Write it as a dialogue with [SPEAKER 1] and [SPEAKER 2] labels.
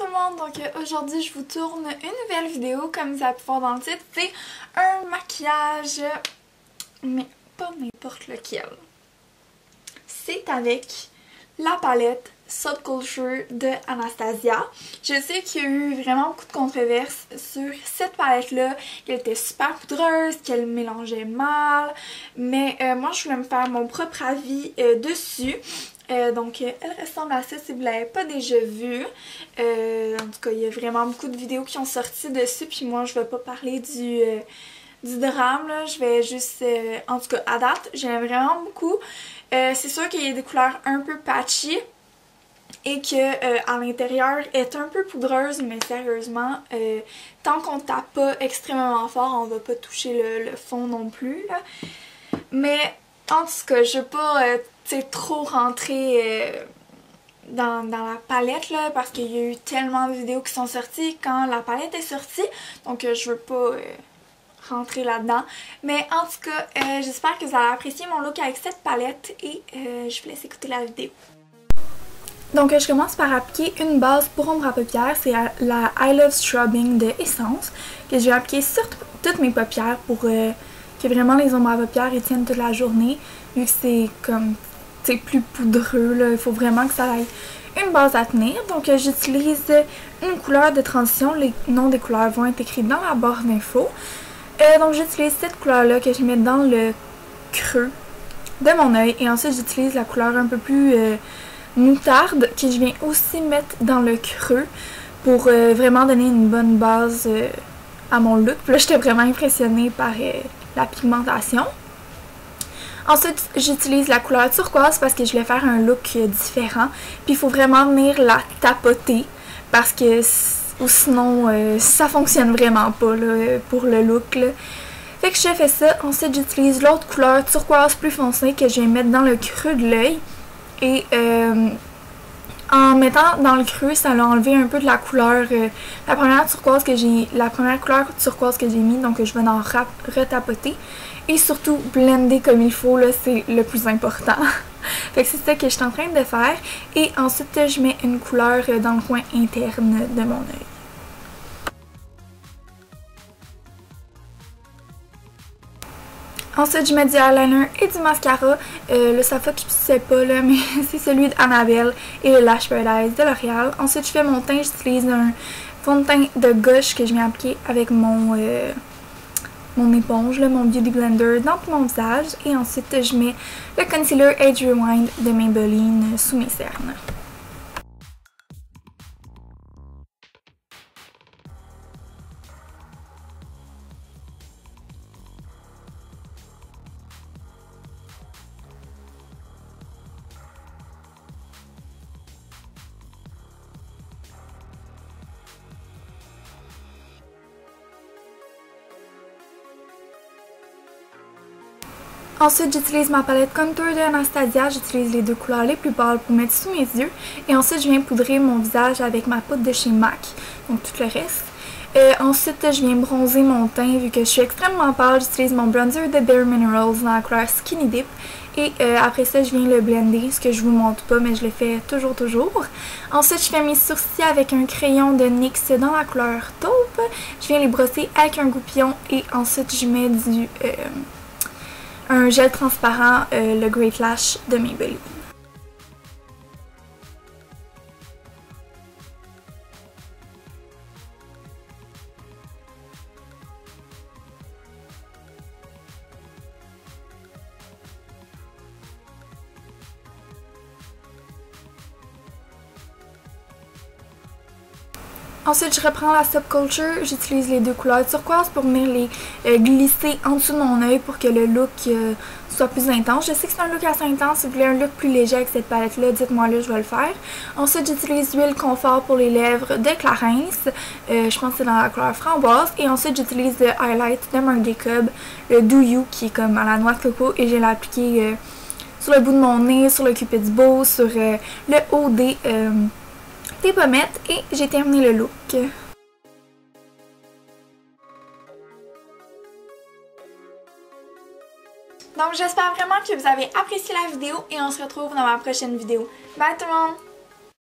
[SPEAKER 1] tout le monde, donc aujourd'hui je vous tourne une nouvelle vidéo comme vous avez pu voir dans le titre, c'est un maquillage, mais pas n'importe lequel. C'est avec la palette Subculture de Anastasia. Je sais qu'il y a eu vraiment beaucoup de controverses sur cette palette-là, qu'elle était super poudreuse, qu'elle mélangeait mal, mais moi je voulais me faire mon propre avis dessus. Donc elle ressemble à ça si vous ne l'avez pas déjà vue. En tout cas, il y a vraiment beaucoup de vidéos qui ont sorti dessus, puis moi je vais pas parler du drame, là. Je vais juste, en tout cas à date, j'aime vraiment beaucoup. C'est sûr qu'il y a des couleurs un peu patchy et que à l'intérieur est un peu poudreuse, mais sérieusement, tant qu'on tape pas extrêmement fort, on va pas toucher le fond non plus, là. Mais en tout cas, je veux pas trop rentrer dans la palette là, parce qu'il y a eu tellement de vidéos qui sont sorties quand la palette est sortie, donc je veux pas rentrer là-dedans. Mais en tout cas, j'espère que vous allez apprécier mon look avec cette palette et je vous laisse écouter la vidéo. Donc je commence par appliquer une base pour ombre à paupières, c'est la I Love Scrubbing de Essence, que je vais appliquer sur toutes mes paupières pour que vraiment les ombres à paupières tiennent toute la journée, vu que c'est comme plus poudreux, là, il faut vraiment que ça ait une base à tenir. Donc j'utilise une couleur de transition, les noms des couleurs vont être écrits dans la barre d'infos. Donc j'utilise cette couleur là que je mets dans le creux de mon œil, et ensuite j'utilise la couleur un peu plus moutarde que je viens aussi mettre dans le creux pour vraiment donner une bonne base à mon look. Puis là j'étais vraiment impressionnée par la pigmentation. Ensuite, j'utilise la couleur turquoise parce que je voulais faire un look différent. Puis il faut vraiment venir la tapoter parce que ou sinon ça fonctionne vraiment pas là, pour le look là. Fait que je fais ça. Ensuite, j'utilise l'autre couleur turquoise plus foncée que je vais mettre dans le creux de l'œil. Et en mettant dans le creux, ça l'a enlevé un peu de la couleur, la première couleur turquoise que j'ai mis, donc je vais en retapoter. Et surtout blender comme il faut, là, c'est le plus important. Fait que c'est ça que je suis en train de faire. Et ensuite, je mets une couleur dans le coin interne de mon œil. Ensuite, je mets du eyeliner et du mascara. Le Safa qui ne pas là, mais c'est celui d'Annabelle et le Lash Paradise de L'Oréal. Ensuite, je fais mon teint. J'utilise un fond de teint de gauche que je viens appliquer avec mon éponge, là, mon Beauty Blender dans tout mon visage. Et ensuite, je mets le concealer Age Rewind de Maybelline sous mes cernes. Ensuite, j'utilise ma palette Contour de Anastasia. J'utilise les deux couleurs les plus pâles pour mettre sous mes yeux. Et ensuite, je viens poudrer mon visage avec ma poudre de chez MAC. Donc, tout le reste. Ensuite, je viens bronzer mon teint. Vu que je suis extrêmement pâle, j'utilise mon bronzer de Bare Minerals dans la couleur Skinny Dip. Et après ça, je viens le blender. Ce que je vous montre pas, mais je le fais toujours. Ensuite, je fais mes sourcils avec un crayon de NYX dans la couleur taupe. Je viens les brosser avec un goupillon. Et ensuite, je mets un gel transparent, le Great Lash de Maybelline. Ensuite, je reprends la Subculture, j'utilise les deux couleurs turquoise pour venir les glisser en dessous de mon œil pour que le look soit plus intense. Je sais que c'est un look assez intense, si vous voulez un look plus léger avec cette palette-là, dites-moi là, je vais le faire. Ensuite, j'utilise l'huile confort pour les lèvres de Clarins, je pense que c'est dans la couleur framboise. Et ensuite, j'utilise le highlight de Marc Jacobs, le Do You, qui est comme à la noix de coco, et je l'ai appliqué sur le bout de mon nez, sur le Cupid's bow, sur le haut des pommettes, et j'ai terminé le look. Donc j'espère vraiment que vous avez apprécié la vidéo et on se retrouve dans ma prochaine vidéo. Bye tout le monde!